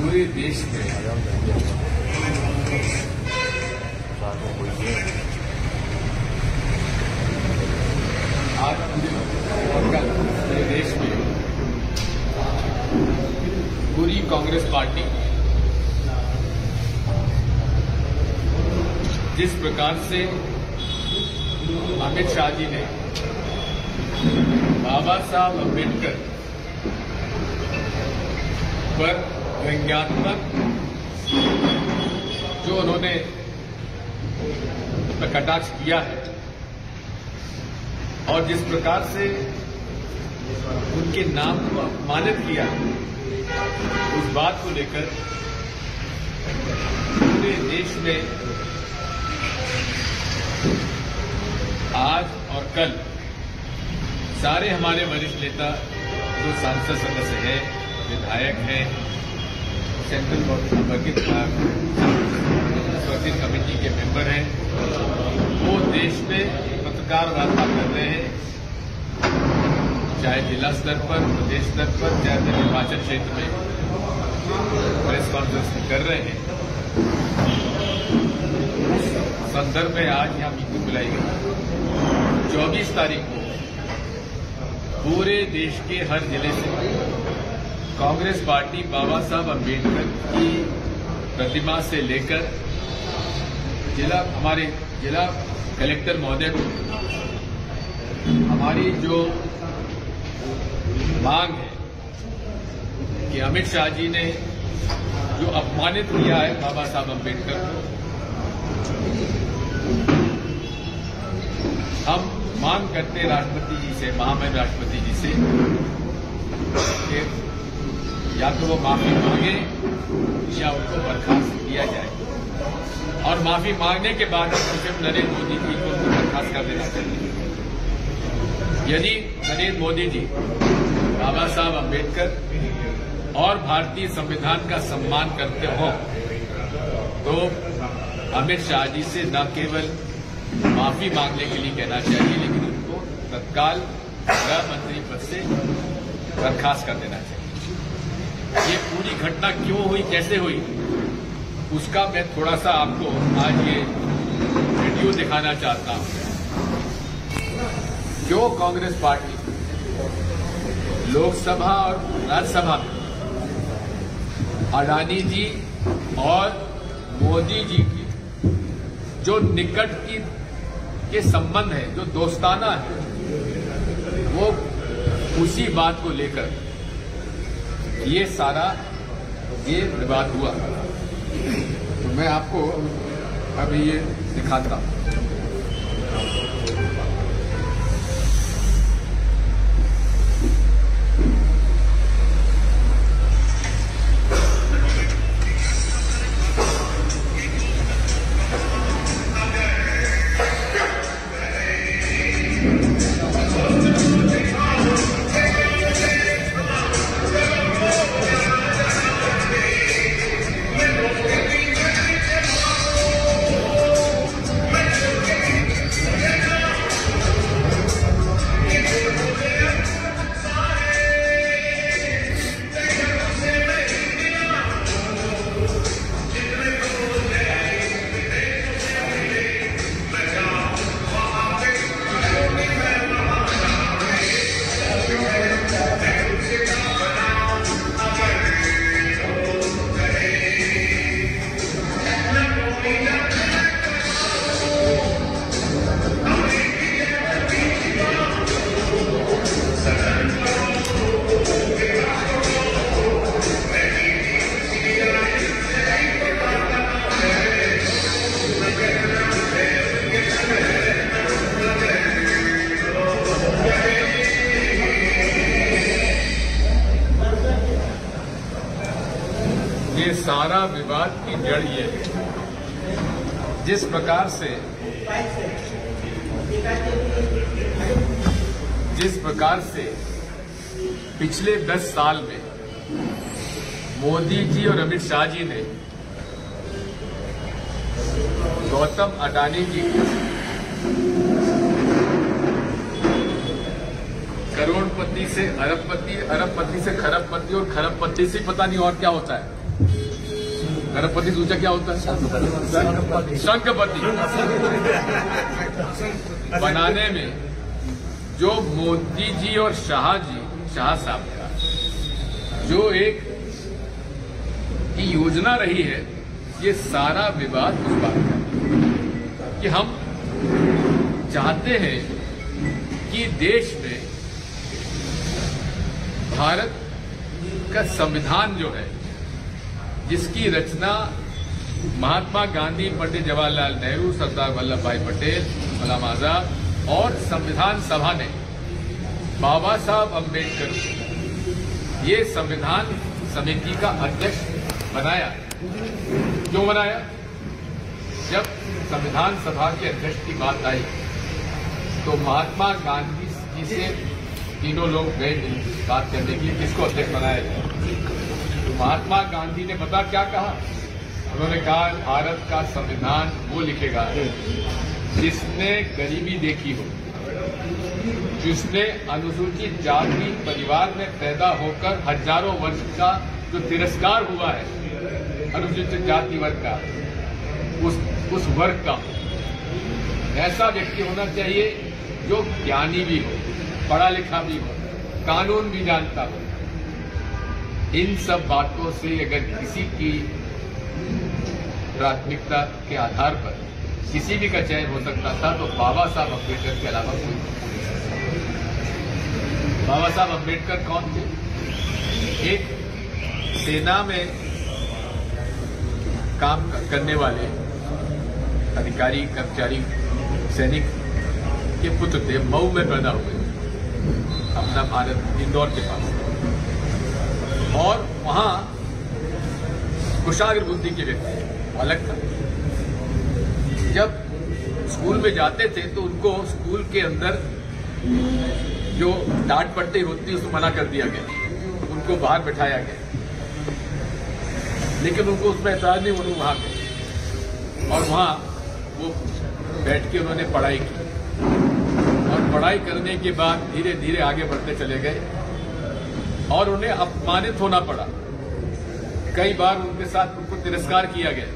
पूरे देश में आज पूरे देश में पूरी कांग्रेस पार्टी जिस प्रकार से अमित शाह जी ने बाबा साहब अम्बेडकर पर व्यंग्यात्मक जो उन्होंने कटाक्ष किया है और जिस प्रकार से उनके नाम को अपमानित किया उस बात को लेकर पूरे देश में आज और कल सारे हमारे वरिष्ठ नेता जो सांसद सदस्य हैं, विधायक हैं, सेंट्रल वर्किंग कमेटी के मेंबर हैं, वो देश में पत्रकार वार्ता कर रहे हैं, चाहे जिला स्तर पर, प्रदेश स्तर पर, चाहे निर्वाचन क्षेत्र में प्रेस कॉन्फ्रेंस कर रहे हैं। उस संदर्भ में आज यहां मीटिंग बुलाई गई। 24 तारीख को पूरे देश के हर जिले से कांग्रेस पार्टी बाबा साहब अम्बेडकर की प्रतिमा से लेकर हमारे जिला कलेक्टर महोदय को हमारी जो मांग है कि अमित शाह जी ने जो अपमानित किया है बाबा साहब अम्बेडकर को, हम मांग करते राष्ट्रपति जी से, महामहिम राष्ट्रपति जी से कि या तो वो माफी मांगे या उनको बर्खास्त किया जाए और माफी मांगने के बाद स्वयं नरेंद्र मोदी जी को उनको बर्खास्त कर देना चाहिए। यदि नरेंद्र मोदी जी बाबा साहब अम्बेडकर और भारतीय संविधान का सम्मान करते हों तो अमित शाह जी से न केवल माफी मांगने के लिए कहना चाहिए, लेकिन उनको तत्काल गृह मंत्री पद से बर्खास्त कर देना चाहिए। ये पूरी घटना क्यों हुई, कैसे हुई, उसका मैं थोड़ा सा आपको आज ये वीडियो दिखाना चाहता हूं। क्यों कांग्रेस पार्टी लोकसभा और राज्यसभा में अडानी जी और मोदी जी की जो निकट के संबंध है, जो दोस्ताना है, वो उसी बात को लेकर ये सारा विवाद हुआ। तो मैं आपको अभी ये दिखाता हूं। ये सारा विवाद की जड़ ये है, जिस प्रकार से पिछले 10 साल में मोदी जी और अमित शाह जी ने गौतम अडानी जी को करोड़पति से अरबपति, अरबपति से खरबपति और खरबपति से पता नहीं और क्या होता है, गणपति सूचा क्या होता है? शंखपति बनाने में जो मोदी जी और शाह साहब का जो एक की योजना रही है, ये सारा विवाद उस बात का कि हम चाहते हैं कि देश में भारत का संविधान जो है, जिसकी रचना महात्मा गांधी, पंडित जवाहरलाल नेहरू, सरदार वल्लभ भाई पटेल, गुलाम आजाद और संविधान सभा ने बाबा साहब अम्बेडकर ये संविधान समिति का अध्यक्ष बनाया। क्यों बनाया? जब संविधान सभा के अध्यक्ष की बात आई तो महात्मा गांधी जी से तीनों लोग गए बात करने के लिए किसको अध्यक्ष बनाया जाए। तो महात्मा गांधी ने पता क्या कहा? उन्होंने कहा भारत का संविधान वो लिखेगा जिसने गरीबी देखी हो, जिसने अनुसूचित जाति परिवार में पैदा होकर हजारों वर्ष का जो तिरस्कार हुआ है अनुसूचित जाति वर्ग का, उस वर्ग का ऐसा व्यक्ति होना चाहिए जो ज्ञानी भी हो, पढ़ा लिखा भी हो, कानून भी जानता हो। इन सब बातों से अगर किसी की प्राथमिकता के आधार पर किसी भी का चयन हो सकता था तो बाबा साहब अम्बेडकर के अलावा कोई नहीं। बाबा साहब अम्बेडकर कौन थे? एक सेना में काम करने वाले अधिकारी, कर्मचारी, सैनिक के पुत्र थे। मऊ में पैदा हुए, अपना भारत इंदौर के पास, और वहां कुशाग्र बुद्धि के व्यक्ति अलग था। जब स्कूल में जाते थे तो उनको स्कूल के अंदर जो डांट पट्टी होती उसको मना कर दिया गया, उनको बाहर बैठाया गया, लेकिन उनको उसमें ऐतराज नहीं, उन्होंने वहां गए और वहां वो बैठ के उन्होंने पढ़ाई की और पढ़ाई करने के बाद धीरे धीरे आगे बढ़ते चले गए और उन्हें अपमानित होना पड़ा। कई बार उनके साथ उनको तिरस्कार किया गया।